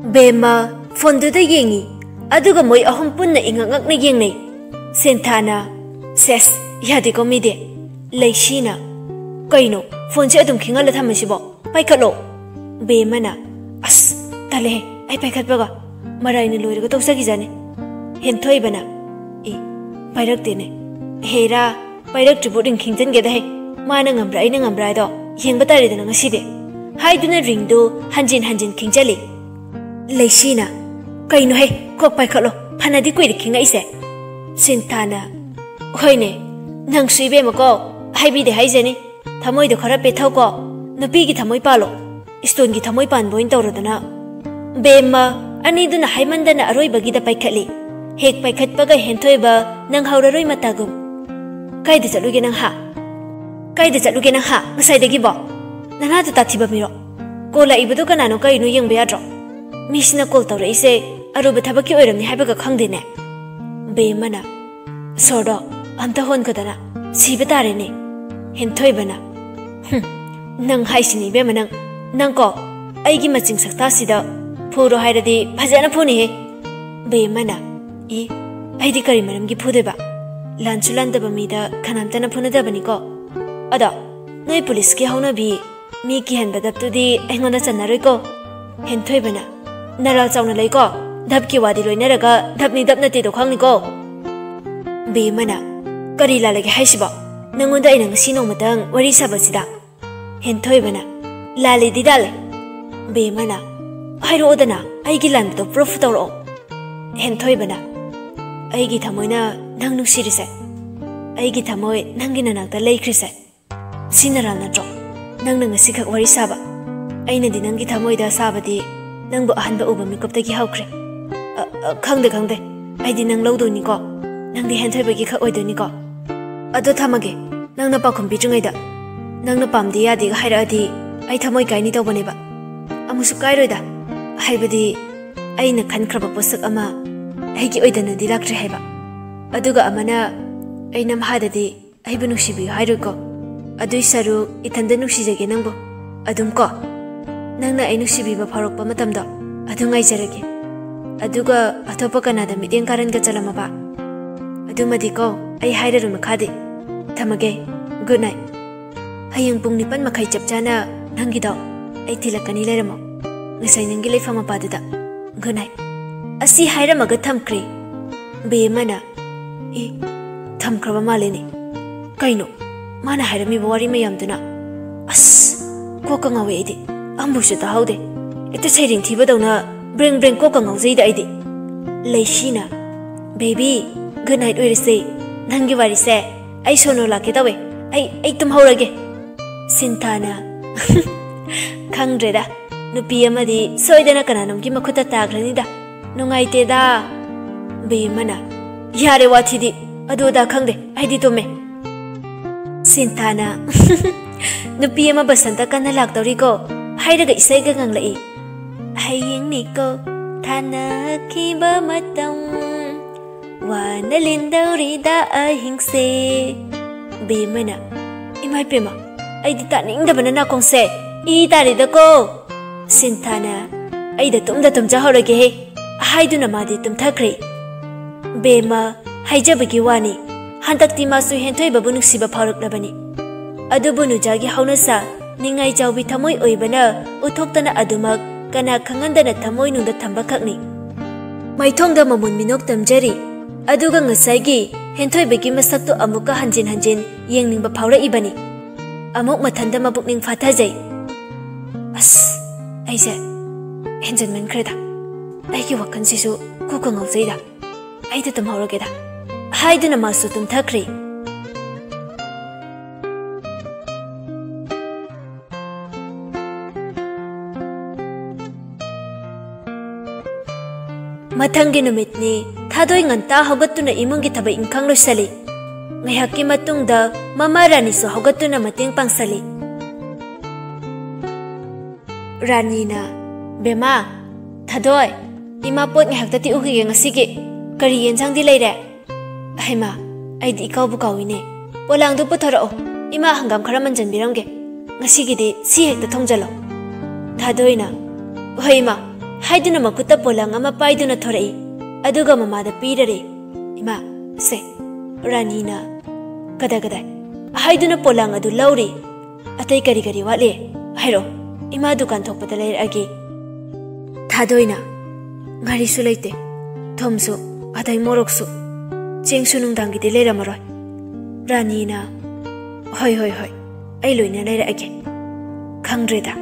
Bema phone du da yengi aduga moi ahum punna ingangak na yengnei senthana ses yadi ko mide leishina kaino phone se adum khinga la thamasibo paikalo bema na as tale ai paikat baga marai ni loiraga tawsagi jane henthoi bana e pairak tene hera pairak triboding khingjan ge da he mana ngambra ina ngambra do yengba tare dana ngasi de haiduna ring do hanjin hanjin khingjali Leishina, kaino he, kok pai khalo, phanadi koi rikhinga ise. Sinthana, hoine, nang suibe mako, haibi de haijani, thamoi de khara pe thau ko, nupi gi thamoi palo, stone gi thamoi pan boin tawradana. Bema, ani duna haimandana aroi bagi da pai khali. Hek pai khat paga henthoi ba, nang haura roi matagum. Kai de chaluge nang ha. Kai de chaluge nang ha, ngasai de gi bo. Nana ta tathiba miro. Kola ibadu kanano kai nu yeng be adro. Misina call tawra ise aruba thabaki oiramni haibaga khangdene bemana sordo amta hon kadana siba tare ne henthoi bana nang haisini bemana nang ko aigi maching sakta sida phuro hairadi phajana phuni he bemana I aidi kari maram gi phude ba lanchulan da bamida khanamtana phuna da bani ko ada noi police ki hauna bi mi ki han badap tu di engonda chanaroi ko henthoi bana Naral chauna lai ko dhap ki wadi loi naraga dhapni dapna te do khangni ko be mana kari la lagi haisiba nangonda ina ngasi no matang wari sabasida henthoi bana lali didale be mana hairo odana aigi lan to proof tawro henthoi bana aigi thamoina nang nusirise aigi thamoi nangi nanakta leikrise sinaral na tro nang ngasi khak wari saba aina di nangi thamoi da sabadi nang bo ahan ba uba mikop ta gi haukre khangde ai di nang lawdo ni ko nang di hen thai ba gi kha oi do ni ko ado thamage nang na pa khum bi chungai da nang na pam di ya di ga haira di ai thamoi kai ni to bane ba amusu kai roi da hai ba di ai na khan khra ba posak ama ai gi oi da na di lak re hai ba aduga amana ai nam ha da di ai bu nuksi bi hai roi ko adui saru ithanda nuksi jage nang bo adum ko Nangna ainu sibiba farokpa matamda adu ngai jarage aduga athopa kanada mideng karan ga chalama ba adumadi ko ai hairaru makhade thamage good night hayang pung nipan makhai chapchana nangi do ai tilakani leramo ngisai nangi lefama padada good night asi hairamaga thamkri be mana e thamkraba maleni kaino mana hairami bawari mayamduna as ko ka ngawe ide ambusu ta haude ita sairing thiba dawna breng ko ka ngaujei da ide leishina baby good night oirese nangi wari se ai sono la ke dawe ai tum haurage sinthana khangdreda nupi amadi soidana kananum gi makhuta tagrani da nungai te da be mana yare wathidi adu da khangde ai di to me sinthana nupi ama basanta kana lak tawri ko hairaga isai ga nganglai hayeng ni ko thana ki ba matam wana lindawri da ahingse be mana imai pema ai di ta ning da banana kongse I tari da ko sinthana ai da tum jahorage he haiduna ma di tum thakre bema haijabagi wani handakti masu henthoi babu nuksiba pharuk labani adubu nujagi haunasa ningai jawbi thamoi oibana uthoktana adumak kana khangandana thamoi nungda thamba khakni maithongda mamun minok tamjari aduga ngasai henthoi bagi masaktu amuka hanjin yengning ba phawra ibani amuk mathanda mabukning fathajai as aise henjan man khreda aigi wakan sisu kuka ngauzaida aida tam hawrageda haiduna masu tum thakri Mathangi numitni thadoi nganta hogatuna imungi thabai ingkhang loisali. Ngayhakki matungda mama Rani su hogatuna mateng pangsali. Rani na bema thadoi ima pot ngayhaktati ugi ngasigi kari yensang di leire. Haima aidi ikaw bu kawine. Polang du putharo ima hangam khara manjan biramge. Ngasigi di si hekta thongjalo. Thadoi na hoima haiduna makuta polang ama paiduna thorai. Aduga mama da pirare. Ima se Rani na kada haiduna polang adu lauri. Atai kari wale. Hairo ima dukan thokpada leir agi. Thadoi na ngari su leite. Thomsu atai moroksu. Chengsu nungdangi di leira maroi. Rani na hoi ai loina leira agi. Khangdreda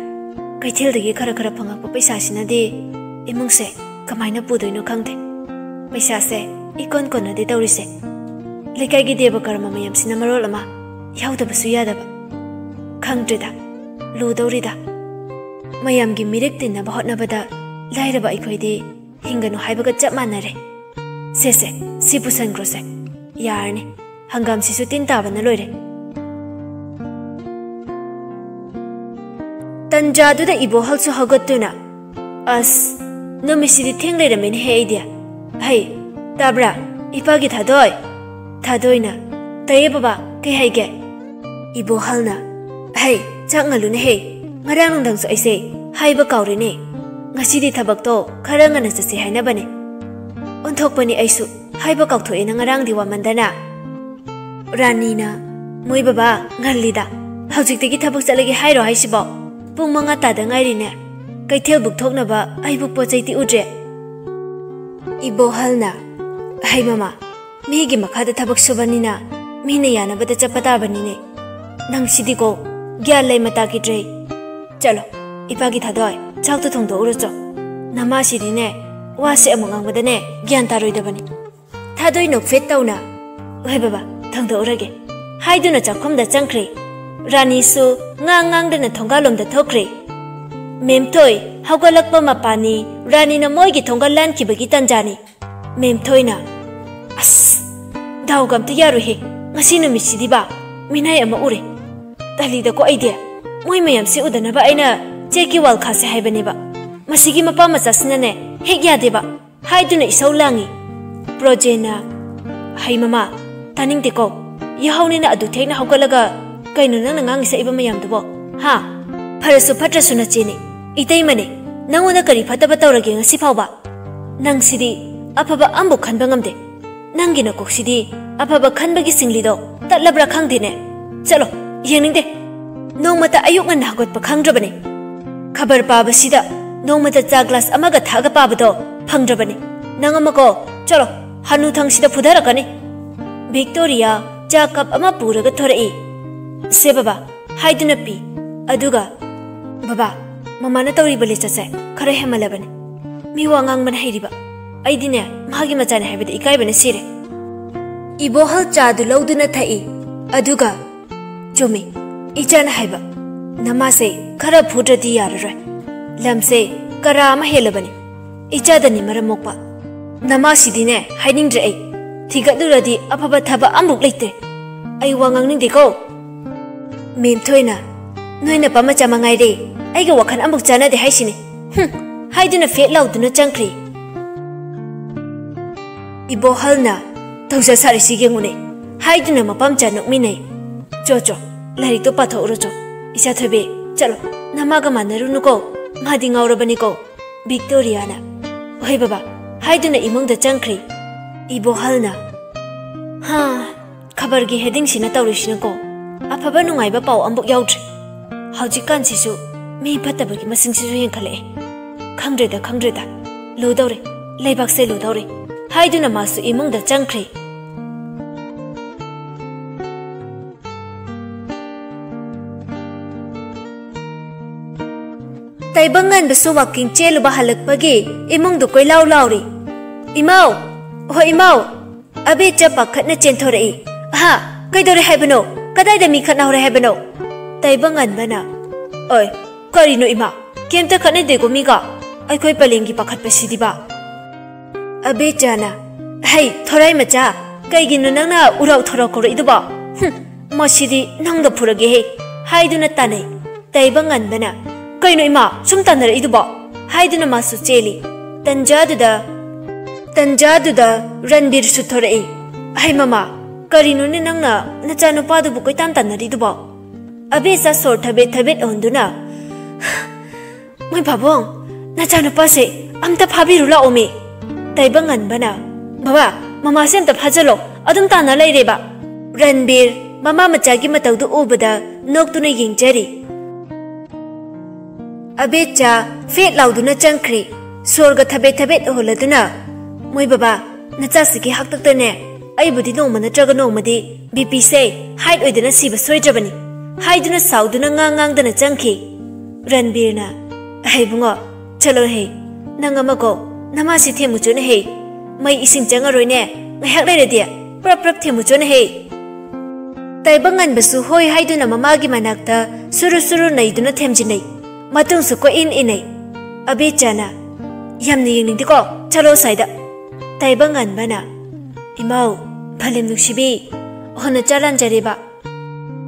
kaithildagi khara phangakpa paisa sinade imungse kamaina pudoino khangde. Paisa se ikon konna de taurise. Lekai gi deba karma mayam sina marol ama yaudaba su yadaba. Khangdreda ludorida mayam gi mirik tinna ba hotnabada lairaba ikhoide hinganu haibaga chap manare. Se si pusan grose yarne hangam sisu tin tabana loire. Tanjaduda ibo halsu hogatuna as nomisidi thengleramen he idea. Hey tabra ipagi thadoina taye baba ke haige. Ibo halna hey changalune he ngarang nungdang su aise haiba kaurine. Ngasidi thabak to khara ngana sase haina bane. Onthokpani aisu haiba kauthoe na ngarang diwa mandana. Rani na moi baba ngalida haujiktagi thabak chalage hairo haisibo. Pung manga tada ngairine kaithel buk thoknaba aibu pochaiti udre. Ibo halna hai mama migi makhada thabak subanina mina yanabada chapata banine. Nang sidiko gyan lai mata ki tre. Chalo ipagi thadoi chawta thongdo urocho. Nama sidine wase amongang badane gyan taroida bani. Thadoi nok fet tauna. Oi baba thongdo urage. Haiduna chakhomda changkhre. Rani su ngang dana thongalom da thokre. Memthoi haugalakpa mapani Rani na moigi thongal lan kibagi tanjani. Memthoi na as daugam ta yaru he ngasi numisidi ba minai ama ure. Talida ko idea moi mayam si udana ba aina cheki wal khase haibane ba. Masigi mapa macha sinane hek yade ba. Haiduna isau langi. Projena hai mama taning te ko yahauni na adu thekna haugalaga kaino nang ngang isa iba mayam dubo ha pharasu phatrasu na cheni itei mane nangona kari phataba tawrage ngasi phawba nang sidi afaba ambu khanba ngamde nangi na koksidi afaba khanbagi singlido tatlabra khangdine chalo yeningde nongmata ayuk ngan hagot pa khangdrabane khabar paba sida nongmata cha glass amaga thaga pabado phangdrabane nangamako chalo hanu thang sida phudarakani Victoria cha cup ama puraga thorai. Se baba haiduna pi aduga baba mama na tawri bale chase khare hemalabane mi wangang man hairiba aidine magi machane haibade ikai bane sire. Ibo hal cha du loduna thai aduga jomi ichana haiba namase khara phudadi yarare lamse karama helabane ichadani maramokpa namasidine hainingdre ai thigaduradi afaba thaba amuk leite ai wangang ning deko. Memthoina noina pamacha mangai re aiga wakhan amuk chana de haisini haiduna fe lauduna changkhri. Ibo halna thausa sari sigengune haiduna mapam cha nokminai cho lari to patho urocho isa thobe chalo namaga manarunu ko ngadi ngaurabani ko Victoria na oi baba haiduna imungda changkhri. Ibo halna ha khabar gi heading sina tawrisina ko afaba nungaiba pau ambuk yaudre haujikan sisu mi phatabagi masing sisu hengkhale khangdreda lodore leibak se lodore haiduna masu imungda changkhre. Taibangan basu walking cheluba halakpagi imung du koi lauri imau ho imau abe chapa khatna chenthorei ha kaidore haibano kadai da mi khatna hore haibano Taibangan bana oi karino ima kemta khane de go mi ga ai khoi palengi pakhat pasidi ba Abechana, hey, Thorai Macha, Kaigin Nana, Urau Thorokori the bar. Mashidi, Nanga Purage, Haiduna Tane, Taibang and Bana, Kainoima, Sumtana Iduba, Haiduna Masu Cheli, Tanjaduda, Ranbir Sutore. Hey, Mama, Karinuni Nanga, Natano Padu Bukitantana Iduba. Abesa sort a bit on Duna. My Babong, Natano Pase, I'm the Pabirula Omi. Taibang and Bana, Baba, Mama sent the Pazalo, Adantana Ladeba. Ranbir, Mama Machagi Matau to Ubada, Noctuna Ying Jerry. Abecha, Fate Lauduna Chankri, Sorga Tabet Oladuna. My Baba, Natasiki Haktane, I would know Manatragonomadi, BP say, hide within a siva sway. Hide in a south in a ngang than a junkie. Ranbirna, hey bunga, chalo hey, Nangamako, Namasi Timuchun hey, my ising jangarone, my hack lady dear, prop Timuchun hey. Taibangan basu hoy haiduna mamagi manakta, Suru naiduna temjine, Matung suko in a. Abechana, Yamni Nindiko, chalo sida. Taibangan bana, Imau, Palim Nukshibi, Hona Jalan Jariba.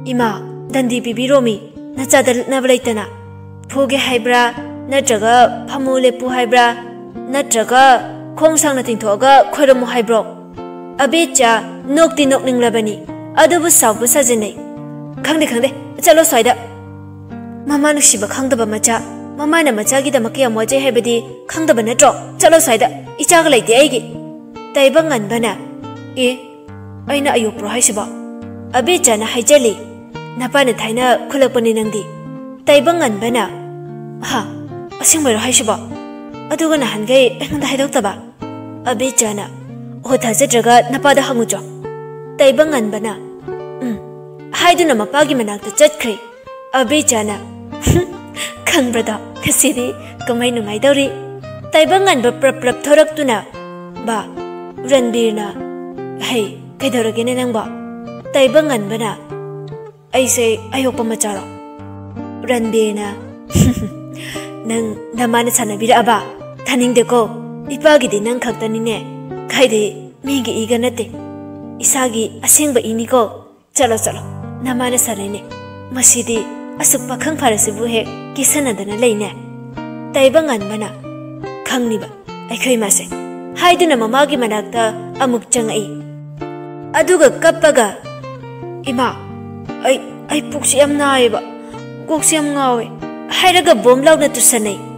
Ima. Dandi Bibiromi, Nachadal Navlatana, Poge Hybra, Najaga, Pamule Puhybra, Najaga, Kongsang nothing toga, Queromo Hybro. Abecha, Nokti Nokning Labani, Adobu South Sazine. Kande, Chalo Sida. Mama Nushiba Kangdaba Macha, Mamana Machagi the Makia Moje Hebedi, Kangdaba Netro, Chalo Sida, Ichagalate the Agi. Taibang and Bana. Aina Ayu Prohishaba. Abecha na Hijeli. Napana Taina Kulapani Nandi. Taibang and Bana. Ha, a similar Haishiba. Adugana Hangay and the Hidotaba. Abechana. Hotazajaga Napada Hamuja. Taibang and Bana. Hiduna Mapagimanak the Jetcree. Abechana. Kang brother, Cassidy, Kamainu Maidori. Taibang and Baprap Toraktuna. Ba, Ranbirna. Hey, Kedoragainamba. Taibang and Bana. I say, I hope Macharo. Ranbirna. Nang Namanasana Viraba, Tanning the go, Ipagi Nang Kaktanine, Kaide, Mingi Iganate, Isagi, a single inigo, Chalosalo, Namanasarene, Masidi, Asupa Kang Parasibuhe, Kisana than a lane. Taibang and Mana, Kangiba, I Kaimase, Hidden a Mamagi Manakta, Amukchangai. Aduga Kapaga, Ima. I puxiam naiba, Goxiam Nawe, Hidaga bomb loud to Sane.